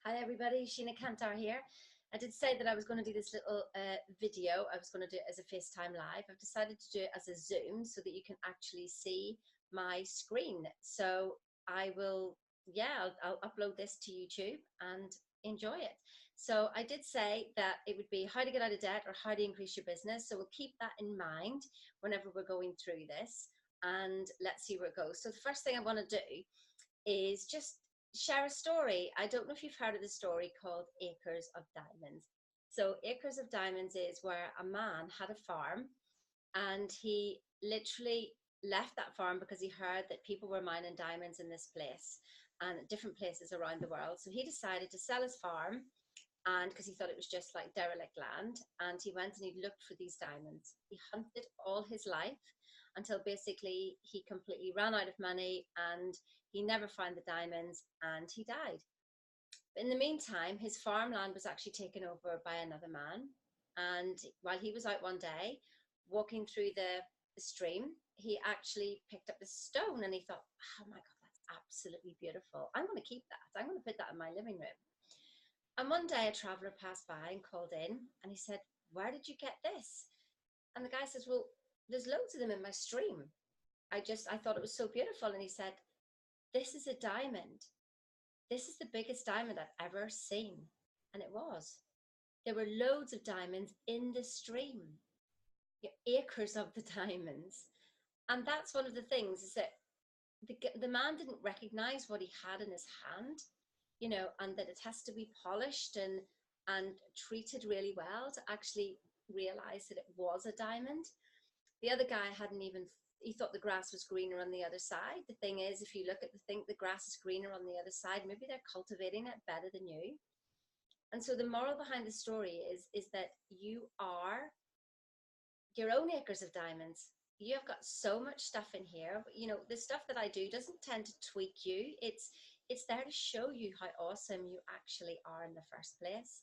Hi everybody, Sheena Cantar here. I did say that I was going to do this little video. I was going to do it as a FaceTime live. I've decided to do it as a Zoom so that you can actually see my screen. So I will, yeah, I'll upload this to YouTube and enjoy it. So I did say that it would be how to get out of debt or how to increase your business. So we'll keep that in mind whenever we're going through this, and let's see where it goes. So the first thing I want to do is just share a story. I don't know if you've heard of the story called Acres of Diamonds. So Acres of Diamonds is where a man had a farm and he literally left that farm because he heard that people were mining diamonds in this place and different places around the world. So he decided to sell his farm, and because he thought it was just like derelict land, and he went and he looked for these diamonds. He hunted all his life until basically he completely ran out of money and he never found the diamonds and he died. But in the meantime, his farmland was actually taken over by another man, and while he was out one day walking through the stream, he actually picked up this stone and he thought, oh my god, that's absolutely beautiful, I'm going to keep that, I'm going to put that in my living room. And one day a traveler passed by and called in and he said, where did you get this? And the guy says, well, there's loads of them in my stream. I thought it was so beautiful. And he said, this is a diamond. This is the biggest diamond I've ever seen. And it was. There were loads of diamonds in the stream, acres of the diamonds. And that's one of the things, is that the man didn't recognize what he had in his hand, and that it has to be polished and treated really well to actually realize that it was a diamond. The other guy he thought the grass was greener on the other side. The thing is, if you look at the grass is greener on the other side, maybe they're cultivating it better than you. And so the moral behind the story is that you are your own acres of diamonds. You've got so much stuff in here. The stuff that I do doesn't tend to tweak you. It's there to show you how awesome you actually are in the first place.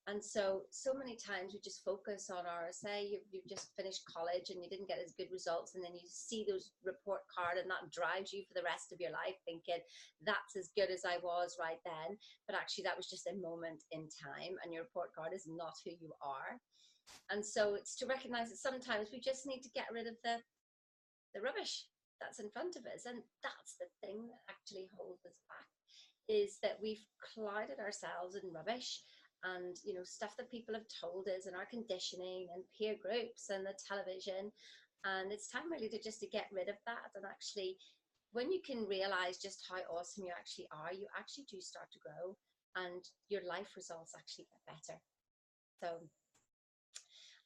And so many times we just focus on say you've just finished college and you didn't get as good results, and then you see those report card and that drives you for the rest of your life thinking that's as good as I was right then. But actually that was just a moment in time, and your report card is not who you are. And so it's to recognize that sometimes we just need to get rid of the rubbish that's in front of us. And that's the thing that actually holds us back, is that we've clouded ourselves in rubbish and stuff that people have told us, and our conditioning and peer groups and the television. And it's time really to get rid of that. And actually, when you can realize just how awesome you actually are, you actually do start to grow and your life results actually get better. So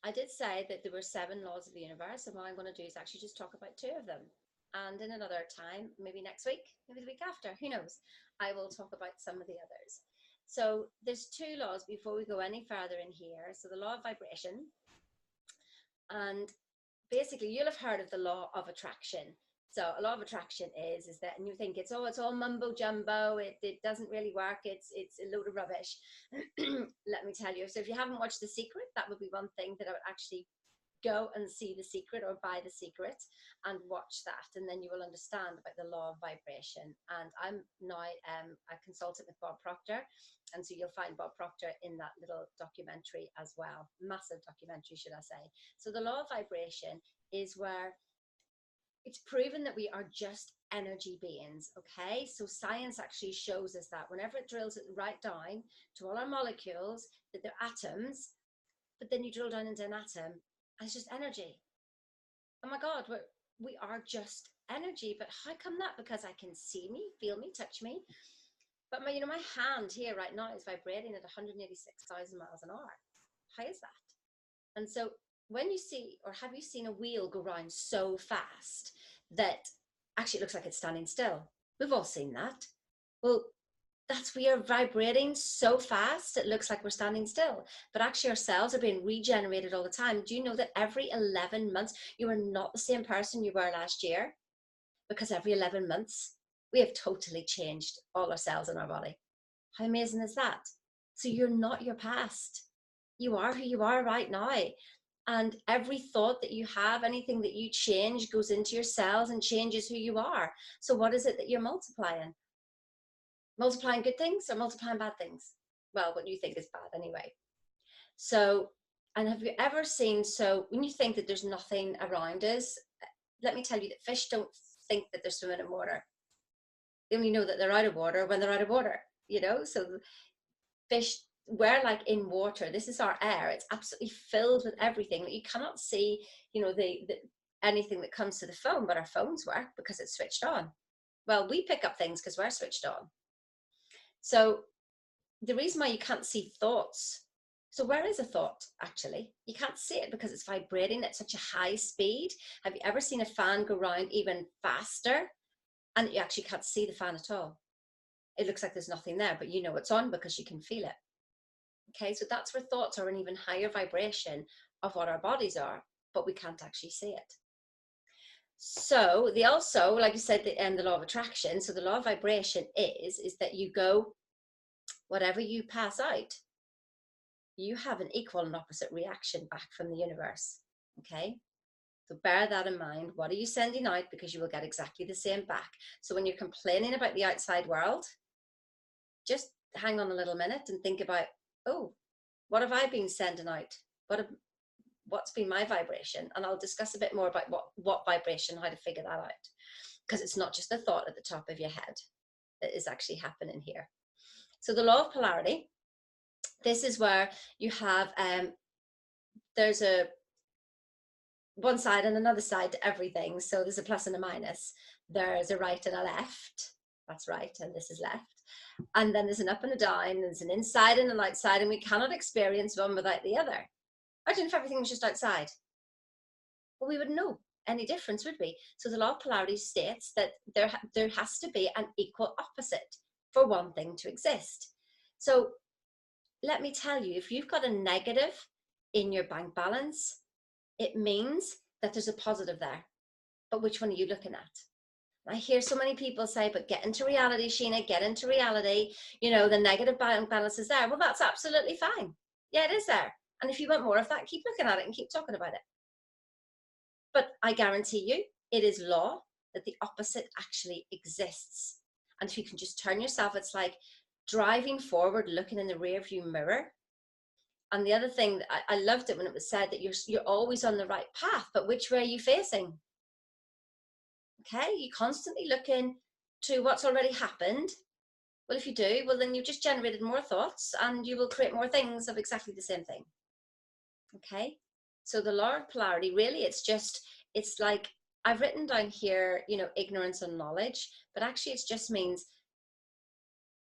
I did say that there were 7 laws of the universe, and what I'm going to do is actually just talk about 2 of them. And in another time, maybe next week, maybe the week after, who knows, I will talk about some of the others. So there's 2 laws before we go any further in here. So the law of vibration, and basically you'll have heard of the law of attraction. So a law of attraction is that, and you think it's all mumbo jumbo, it doesn't really work, it's a load of rubbish. Let me tell you. So if you haven't watched The Secret, that would be one thing that I would actually go and see The Secret or buy The Secret and watch that, and then you will understand about the law of vibration. And I'm now a consultant with Bob Proctor, and so you'll find Bob Proctor in that little documentary as well, massive documentary, should I say. So the law of vibration is where it's proven that we are just energy beings, okay? So science actually shows us that whenever it drills it right down to all our molecules, that they're atoms, but then you drill down into an atom and it's just energy. Oh my God, we are just energy. But how come that? Because I can see me, feel me, touch me. But my hand here right now is vibrating at 186,000 miles an hour. How is that? And so when you see, or have you seen a wheel go round so fast that actually it looks like it's standing still? We've all seen that. Well, we are vibrating so fast it looks like we're standing still, but actually our cells are being regenerated all the time. Do you know that every 11 months you are not the same person you were last year? Because every 11 months we have totally changed all our cells in our body. How amazing is that? So you're not your past. You are who you are right now. And every thought that you have, anything that you change, goes into your cells and changes who you are. So what is it that you're multiplying? Multiplying good things or multiplying bad things? well, what you think is bad anyway. So, and have you ever seen, so when you think that there's nothing around us, let me tell you that fish don't think that they're swimming in water. They only know that they're out of water when they're out of water, you know? So fish, we're like in water. This is our air. It's absolutely filled with everything. You cannot see, you know, the anything that comes to the phone, but our phones work because it's switched on. Well, we pick up things because we're switched on. So the reason why you can't see thoughts, so where is a thought actually? You can't see it because it's vibrating at such a high speed. Have you ever seen a fan go round even faster and you actually can't see the fan at all? It looks like there's nothing there, but you know it's on because you can feel it. Okay, so that's where thoughts are an even higher vibration of what our bodies are, but we can't actually see it. So they also, like you said, the law of attraction. So the law of vibration is that you go, whatever you pass out, you have an equal and opposite reaction back from the universe. Okay, so bear that in mind. What are you sending out? Because you will get exactly the same back. So when you're complaining about the outside world, just hang on a little minute and think about, oh, what have I been sending out? What's been my vibration? And I'll discuss a bit more about what vibration, how to figure that out. Because it's not just a thought at the top of your head that is actually happening here. So the law of polarity, this is where you have, there's a one side and another side to everything. So there's a plus and a minus. There's a right and a left. That's right, and this is left. And then there's an up and a down. There's an inside and an outside, and we cannot experience one without the other. Imagine if everything was just outside. Well, we wouldn't know any difference, would we? So the law of polarity states that there has to be an equal opposite for one thing to exist. So let me tell you, if you've got a negative in your bank balance, it means that there's a positive there. But which one are you looking at? I hear so many people say, but get into reality, Sheena, get into reality. You know, the negative bank balance is there. Well, that's absolutely fine. Yeah, it is there. And if you want more of that, keep looking at it and keep talking about it. But I guarantee you, it is law that the opposite actually exists. And if you can just turn yourself, it's like driving forward, looking in the rear view mirror. And the other thing, I loved it when it was said that you're always on the right path, but which way are you facing? Okay, you're constantly looking to what's already happened. Well, if you do, well, then you've just generated more thoughts and you will create more things of exactly the same thing. Okay, so the law of polarity, really, it's like I've written down here, you know, ignorance and knowledge, but actually it just means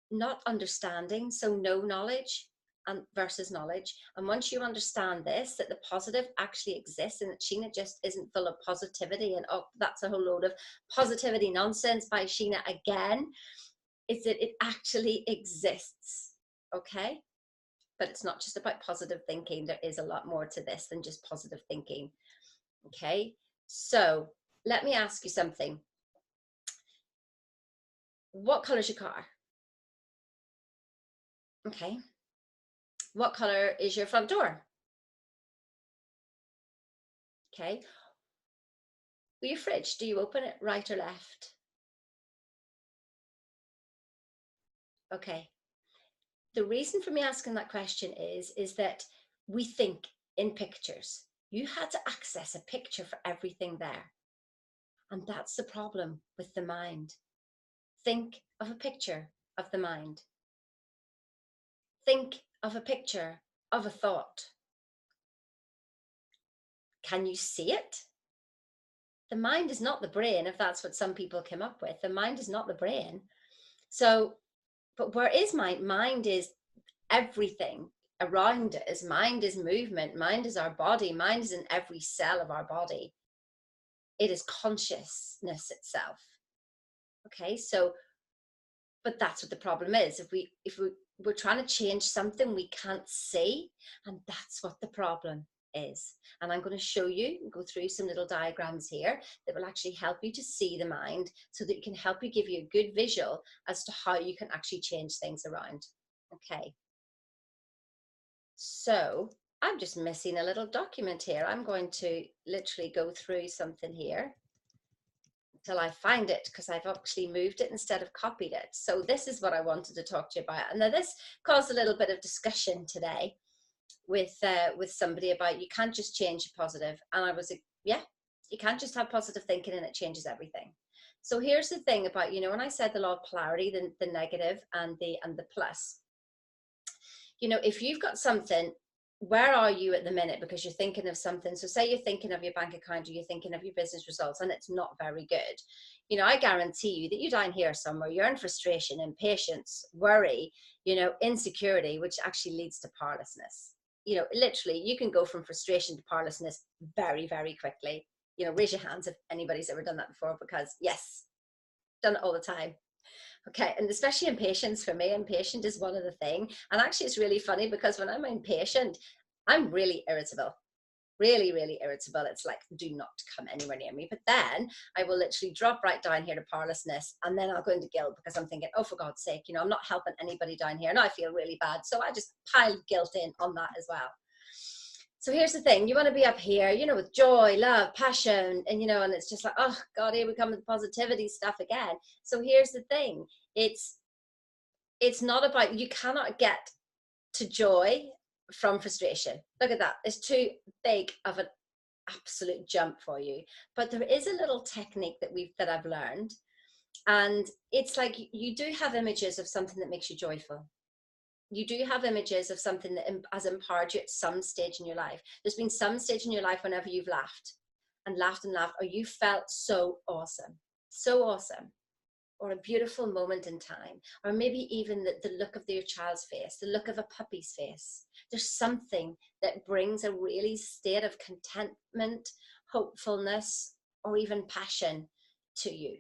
not understanding. So no knowledge and versus knowledge. And once you understand this, that the positive actually exists and that Sheena just isn't full of positivity and, oh, that's a whole load of positivity nonsense by Sheena again, is that it actually exists. Okay, but it's not just about positive thinking. There is a lot more to this than just positive thinking. Okay, so let me ask you something. What color is your car? Okay, what color is your front door? Okay, well, your fridge, do you open it right or left? Okay, the reason for me asking that question is that we think in pictures. You had to access a picture for everything there. And that's the problem with the mind. Think of a picture of the mind. Think of a picture of a thought. Can you see it? The mind is not the brain, if that's what some people came up with. The mind is not the brain. So, but where is mind? Mind is everything around us. Mind is movement. Mind is our body. Mind is in every cell of our body. It is consciousness itself. Okay, so, but that's what the problem is. We're trying to change something we can't see, and that's what the problem is. And I'm going to show you, go through some little diagrams here that will actually help you to see the mind, so that it can help you, give you a good visual as to how you can actually change things around. Okay, so I'm just missing a little document here. I'm going to literally go through something here. till I find it, because I've actually moved it instead of copied it. So this is what I wanted to talk to you about. And now this caused a little bit of discussion today with somebody about, you can't just change positive. And I was like, yeah, you can't just have positive thinking and it changes everything. So here's the thing about, you know, when I said the law of polarity, the negative and the plus, you know, if you've got something, where are you at the minute? Because you're thinking of something. So say you're thinking of your bank account, or you're thinking of your business results, and it's not very good. You know, I guarantee you that you're down here somewhere, you're in frustration, impatience, worry, you know, insecurity, which actually leads to powerlessness. You know, literally, you can go from frustration to powerlessness very, very quickly. You know, raise your hands if anybody's ever done that before, because yes, done it all the time. Okay, and especially impatience, for me, impatient is one of the things. And actually, it's really funny because when I'm impatient, I'm really irritable, really, really irritable. It's like, do not come anywhere near me. But then I will literally drop right down here to powerlessness, and then I'll go into guilt because I'm thinking, oh, for God's sake, you know, I'm not helping anybody down here, and I feel really bad. So I just pile guilt in on that as well. So here's the thing, you want to be up here, you know, with joy, love, passion, and, you know, and it's just like, oh God, here we come with the positivity stuff again. So here's the thing, it's not about, you cannot get to joy from frustration. Look at that. It's too big of an absolute jump for you. But there is a little technique that I've learned. And it's like, you do have images of something that makes you joyful. You do have images of something that has empowered you at some stage in your life. There's been some stage in your life whenever you've laughed and laughed and laughed, or you felt so awesome, or a beautiful moment in time, or maybe even the look of your child's face, the look of a puppy's face. There's something that brings a really state of contentment, hopefulness, or even passion to you.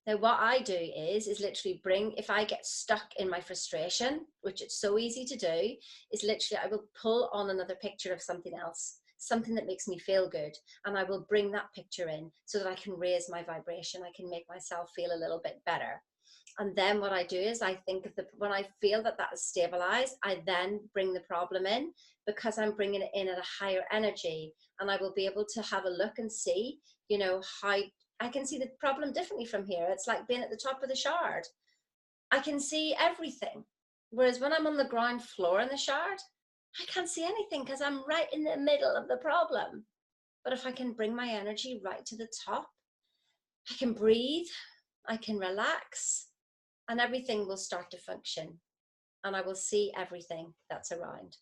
Now, what I do is literally bring, if I get stuck in my frustration, which it's so easy to do, is literally I will pull on another picture of something else, something that makes me feel good, and I will bring that picture in so that I can raise my vibration. I can make myself feel a little bit better. And then what I do is I think of when I feel that is stabilized, I then bring the problem in, because I'm bringing it in at a higher energy, and I will be able to have a look and see, you know, how I can see the problem differently from here. It's like being at the top of the shard. I can see everything. Whereas when I'm on the ground floor in the shard, I can't see anything because I'm right in the middle of the problem. But if I can bring my energy right to the top, I can breathe, I can relax, and everything will start to function. And I will see everything that's around.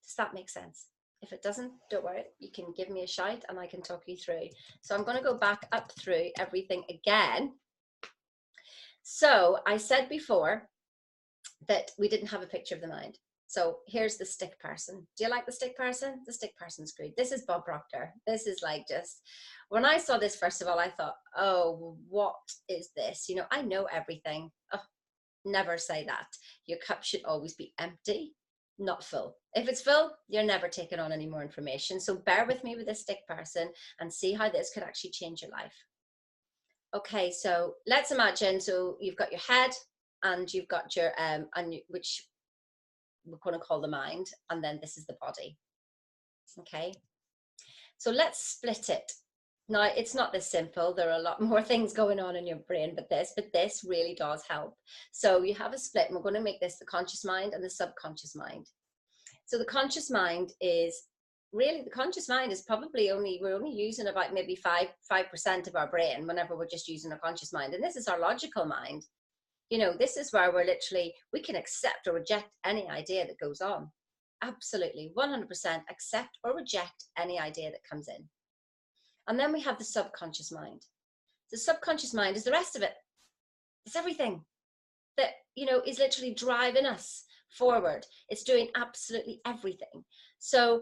Does that make sense? If it doesn't, don't worry, you can give me a shout and I can talk you through. So I'm going to go back up through everything again. So I said before that we didn't have a picture of the mind. So here's the stick person. Do you like the stick person? The stick person's great. This is Bob Proctor. This is like, just, when I saw this, first of all, I thought, oh, what is this? You know, I know everything. Oh, never say that. Your cup should always be empty, not full. If it's full, you're never taking on any more information. So bear with me with this stick person and see how this could actually change your life. Okay, so let's imagine, so you've got your head and you've got your, which we're going to call the mind, and then this is the body. Okay, so let's split it. Now, it's not this simple. There are a lot more things going on in your brain, but this really does help. So you have a split, and we're going to make this the conscious mind and the subconscious mind. So the conscious mind is really, the conscious mind is probably we're only using about maybe 5% of our brain whenever we're just using a conscious mind. And this is our logical mind. You know, this is where we're literally, we can accept or reject any idea that goes on. Absolutely, 100% accept or reject any idea that comes in. And then we have the subconscious mind. The subconscious mind is the rest of it. It's everything that, you know, is literally driving us forward. It's doing absolutely everything. So,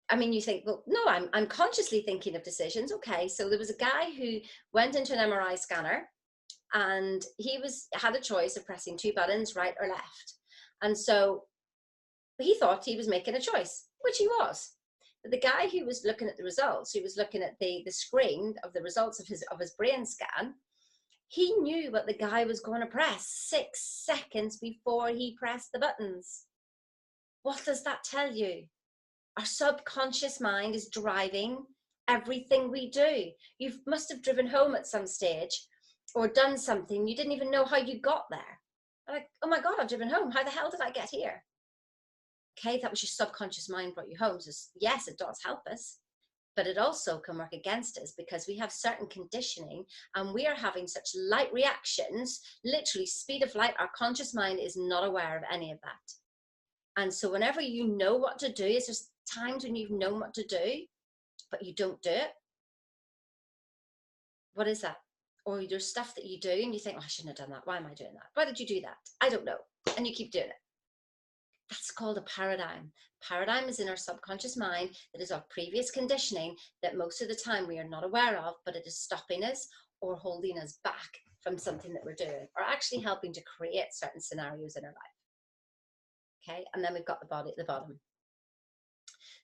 I mean, you think, well, no, I'm consciously thinking of decisions. Okay, so there was a guy who went into an MRI scanner, and he had a choice of pressing two buttons, right or left. And so he thought he was making a choice, which he was. But the guy who was looking at the results, who was looking at the screen of the results of his brain scan, he knew what the guy was going to press 6 seconds before he pressed the buttons. What does that tell you? Our subconscious mind is driving everything we do. You must have driven home at some stage or done something. You didn't even know how you got there. Like, oh my God, I've driven home. How the hell did I get here? Okay, that was your subconscious mind brought you home. So yes, it does help us, but it also can work against us because we have certain conditioning and we are having such light reactions, literally speed of light. Our conscious mind is not aware of any of that. And so whenever you know what to do, is there's times when you've known what to do, but you don't do it. What is that? Or there's stuff that you do and you think, oh, I shouldn't have done that. Why am I doing that? Why did you do that? I don't know. And you keep doing it. That's called a paradigm. Paradigm is in our subconscious mind. That is our previous conditioning that most of the time we are not aware of, but it is stopping us or holding us back from something that we're doing, or actually helping to create certain scenarios in our life. Okay, and then we've got the body at the bottom.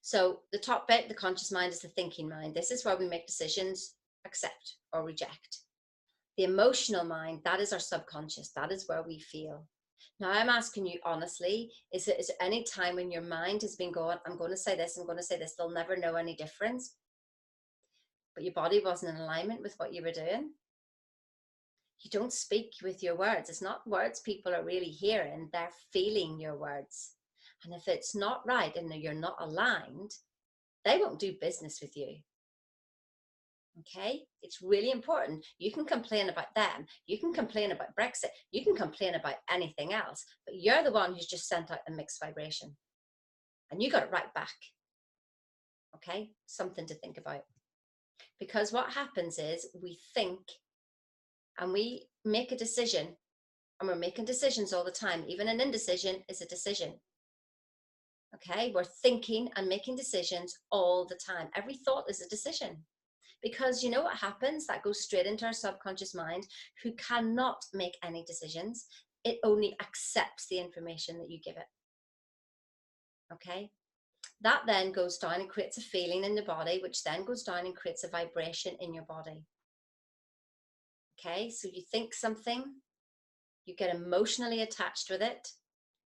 So the top bit, the conscious mind, is the thinking mind. This is where we make decisions, accept or reject. The emotional mind, that is our subconscious. That is where we feel. Now I'm asking you honestly, is there any time when your mind has been going, I'm going to say this, I'm going to say this, they'll never know any difference, but your body wasn't in alignment with what you were doing? You don't speak with your words. It's not words people are really hearing, they're feeling your words. And if it's not right and you're not aligned, they won't do business with you. Okay, it's really important. You can complain about them, you can complain about Brexit, you can complain about anything else, but you're the one who's just sent out a mixed vibration and you got it right back. Okay, something to think about, because what happens is we think and we make a decision, and we're making decisions all the time. Even an indecision is a decision. Okay, we're thinking and making decisions all the time. Every thought is a decision. Because you know what happens? That goes straight into our subconscious mind, who cannot make any decisions. It only accepts the information that you give it. Okay? That then goes down and creates a feeling in the body, which then goes down and creates a vibration in your body. Okay? So you think something, you get emotionally attached with it.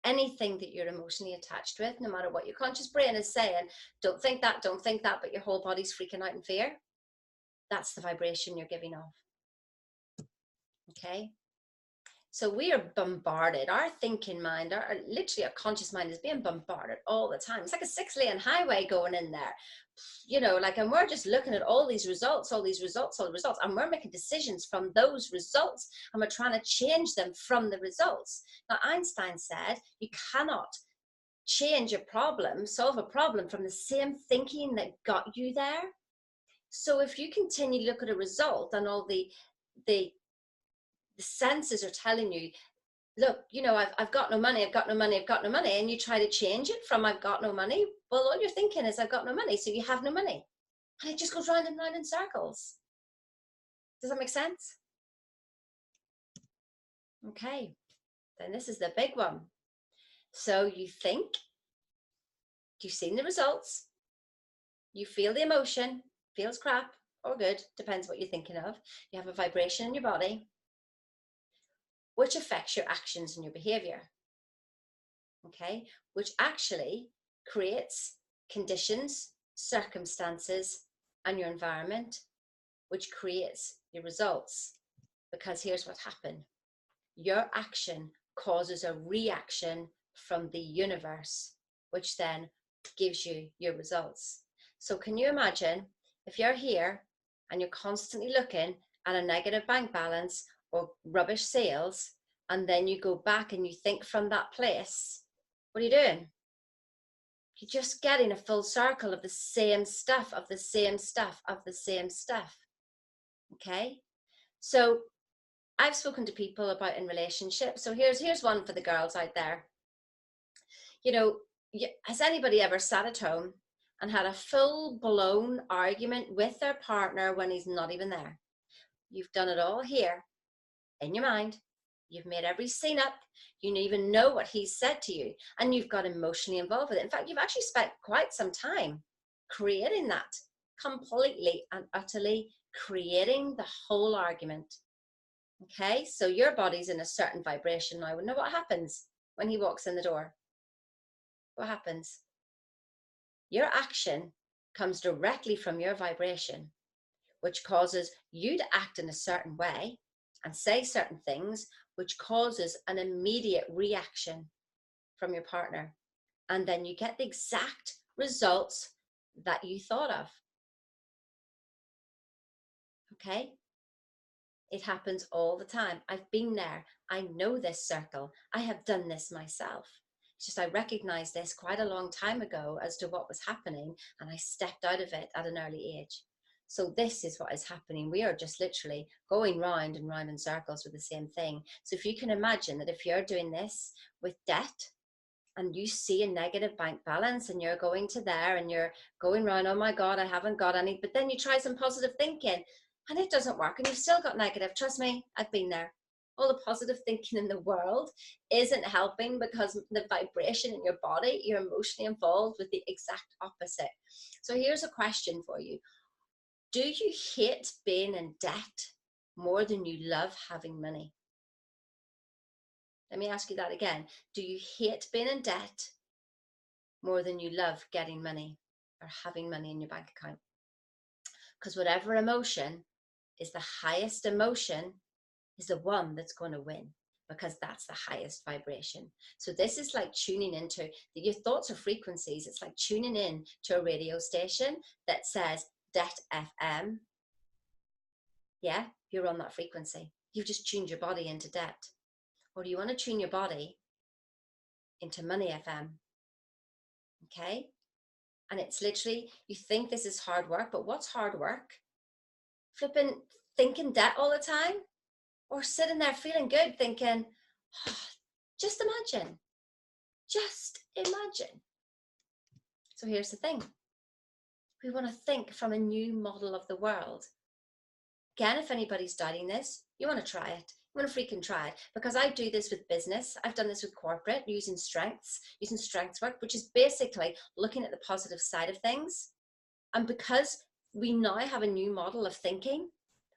Anything that you're emotionally attached with, no matter what your conscious brain is saying, don't think that, but your whole body's freaking out in fear. That's the vibration you're giving off. Okay, so we are bombarded. Our thinking mind, literally our conscious mind, is being bombarded all the time. It's like a 6-lane highway going in there, you know, like, and we're just looking at all these results, and we're making decisions from those results, and we're trying to change them from the results. Now, Einstein said you cannot change a problem, solve a problem from the same thinking that got you there. So if you continue to look at a result and all the senses are telling you, look, you know, I've got no money, and you try to change it from I've got no money, well, all you're thinking is I've got no money, so you have no money. And it just goes round and round in circles. Does that make sense? Okay, then this is the big one. So you think, you've seen the results, you feel the emotion, feels crap or good, depends what you're thinking of. You have a vibration in your body, which affects your actions and your behavior. Okay, which actually creates conditions, circumstances, and your environment, which creates your results. Because here's what happened. Your action causes a reaction from the universe, which then gives you your results. So can you imagine if you're here and you're constantly looking at a negative bank balance or rubbish sales, and then you go back and you think from that place, what are you doing? You're just getting a full circle of the same stuff, of the same stuff, of the same stuff. Okay? So I've spoken to people about in relationships. So here's one for the girls out there. You know, has anybody ever sat at home and had a full-blown argument with their partner when he's not even there? You've done it all here in your mind. You've made every scene up. You don't even know what he said to you, and you've got emotionally involved with it. In fact, you've actually spent quite some time creating that, completely and utterly creating the whole argument. Okay, so your body's in a certain vibration now. Know what happens when he walks in the door? What happens? Your action comes directly from your vibration, which causes you to act in a certain way and say certain things, which causes an immediate reaction from your partner. And then you get the exact results that you thought of. Okay? It happens all the time. I've been there. I know this circle. I have done this myself. It's just I recognized this quite a long time ago as to what was happening, and I stepped out of it at an early age. So this is what is happening. We are just literally going round and round in circles with the same thing. So if you can imagine that if you're doing this with debt, and you see a negative bank balance and you're going to there and you're going around, oh my God, I haven't got any, but then you try some positive thinking and it doesn't work and you've still got negative. Trust me, I've been there. All the positive thinking in the world isn't helping because the vibration in your body, you're emotionally involved with the exact opposite. So here's a question for you. Do you hate being in debt more than you love having money? Let me ask you that again. Do you hate being in debt more than you love getting money or having money in your bank account? Because whatever emotion is the highest emotion is the one that's going to win, because that's the highest vibration. So this is like tuning into your thoughts are frequencies. It's like tuning in to a radio station that says debt FM. Yeah, you're on that frequency. You've just tuned your body into debt. Or do you want to tune your body into money FM? Okay. And it's literally, you think this is hard work, but what's hard work? Flipping thinking debt all the time, or sitting there feeling good thinking, oh, just imagine. So here's the thing. We want to think from a new model of the world. Again, if anybody's doubting this, you want to try it. You want to freaking try it, because I do this with business. I've done this with corporate, using strengths work, which is basically looking at the positive side of things. And because we now have a new model of thinking,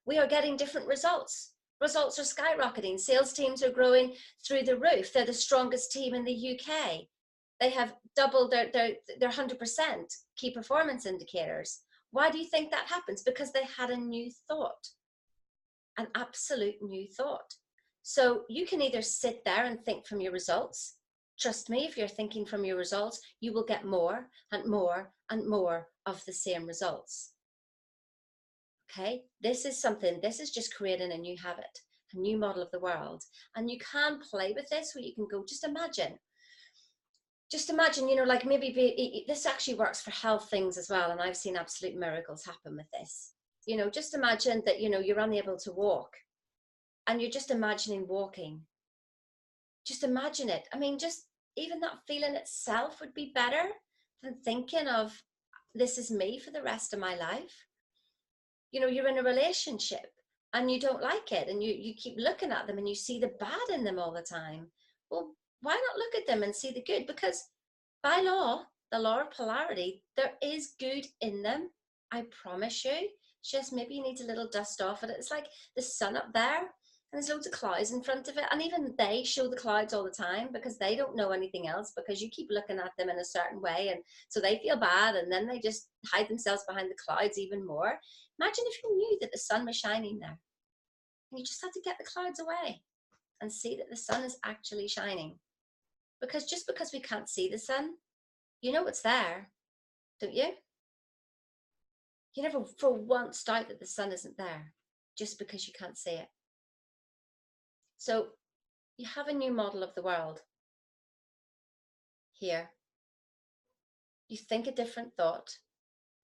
we are getting different results. Results are skyrocketing. Sales teams are growing through the roof. They're the strongest team in the UK. They have doubled their 100% key performance indicators. Why do you think that happens? Because they had a new thought, an absolute new thought. So you can either sit there and think from your results. Trust me, if you're thinking from your results, you will get more and more and more of the same results. Okay, this is just creating a new habit, a new model of the world. And you can play with this where you can go, just imagine, like maybe this actually works for health things as well. And I've seen absolute miracles happen with this. Just imagine that, you're unable to walk and you're just imagining walking. Just imagine it. I mean, just even that feeling itself would be better than thinking of this is me for the rest of my life. You're in a relationship and you don't like it and you keep looking at them and you see the bad in them all the time. Well, why not look at them and see the good? Because by law, the law of polarity, there is good in them. I promise you. Just maybe you need a little dust off it. It's like the sun up there and there's loads of clouds in front of it. And even they show the clouds all the time because they don't know anything else, because you keep looking at them in a certain way. And so they feel bad and then they just hide themselves behind the clouds even more. Imagine if you knew that the sun was shining there and you just had to get the clouds away and see that the sun is actually shining. Because just because we can't see the sun, you know it's there, don't you? You never for once doubt that the sun isn't there just because you can't see it. So you have a new model of the world here. You think a different thought,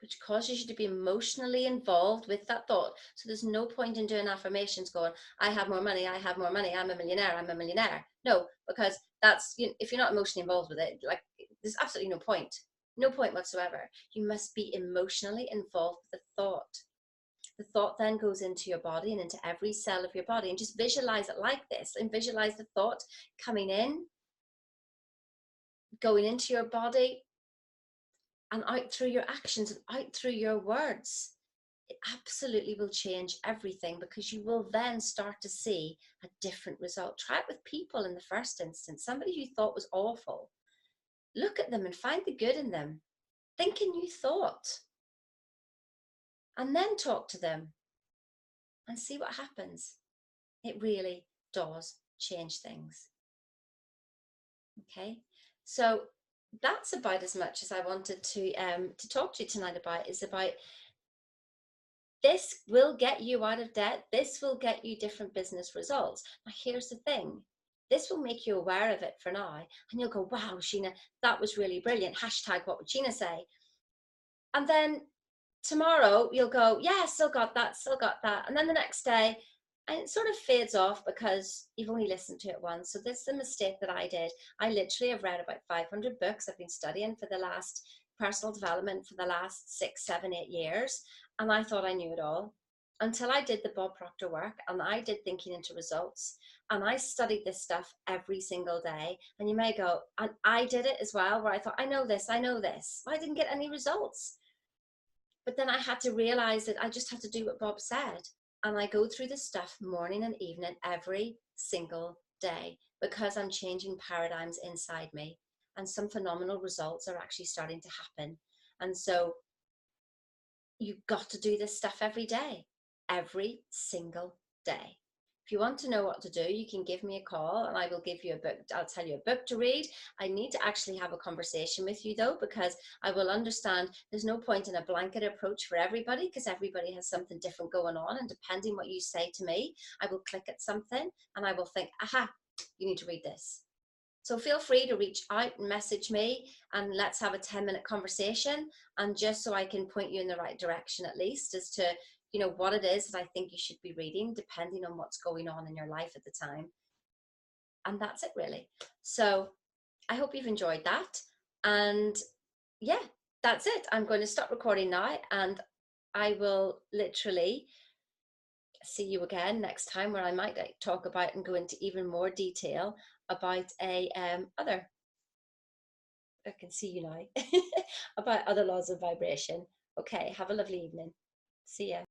which causes you to be emotionally involved with that thought. So there's no point in doing affirmations going, I have more money, I'm a millionaire. No, because that's, if you're not emotionally involved with it, like, there's absolutely no point whatsoever. You must be emotionally involved with the thought. The thought then goes into your body and into every cell of your body, and just visualize it like this, and visualize the thought coming in, going into your body, and out through your actions and out through your words. It absolutely will change everything, because you will then start to see a different result. Try it with people in the first instance. Somebody you thought was awful. Look at them and find the good in them. Think a new thought. and then talk to them and see what happens. It really does change things. Okay, so that's about as much as I wanted to talk to you tonight about, is about this will get you out of debt. This will get you different business results. Now, here's the thing. This will make you aware of it for now. And you'll go, wow, Sheena, that was really brilliant. Hashtag what would Sheena say? And then tomorrow you'll go, yeah, still got that, still got that. And then the next day, and it sort of fades off because you've only listened to it once. So this is a mistake that I did. I literally have read about 500 books. I've been studying for the last personal development for the last 6, 7, 8 years. And I thought I knew it all until I did the Bob Proctor work and I did thinking into results. And I studied this stuff every single day. And you may go, and I did it as well, where I thought, I know this, I know this. Well, I didn't get any results. But then I had to realize that I just had to do what Bob said. And I go through this stuff morning and evening every single day because I'm changing paradigms inside me. And some phenomenal results are actually starting to happen. And so you've got to do this stuff every single day. If you want to know what to do, you can give me a call and I will give you a book. I'll tell you a book to read. I need to actually have a conversation with you though, because I will understand there's no point in a blanket approach for everybody because everybody has something different going on. And depending what you say to me, I will click at something and I will think, aha, you need to read this. So feel free to reach out and message me and let's have a 10-minute conversation. And just so I can point you in the right direction, at least as to, what it is that I think you should be reading, depending on what's going on in your life at the time. And that's it really. So I hope you've enjoyed that. And yeah, that's it. I'm going to stop recording now and I will literally see you again next time, where I might talk about and go into even more detail about other, I can see you now, about other laws of vibration. Okay, have a lovely evening. See ya.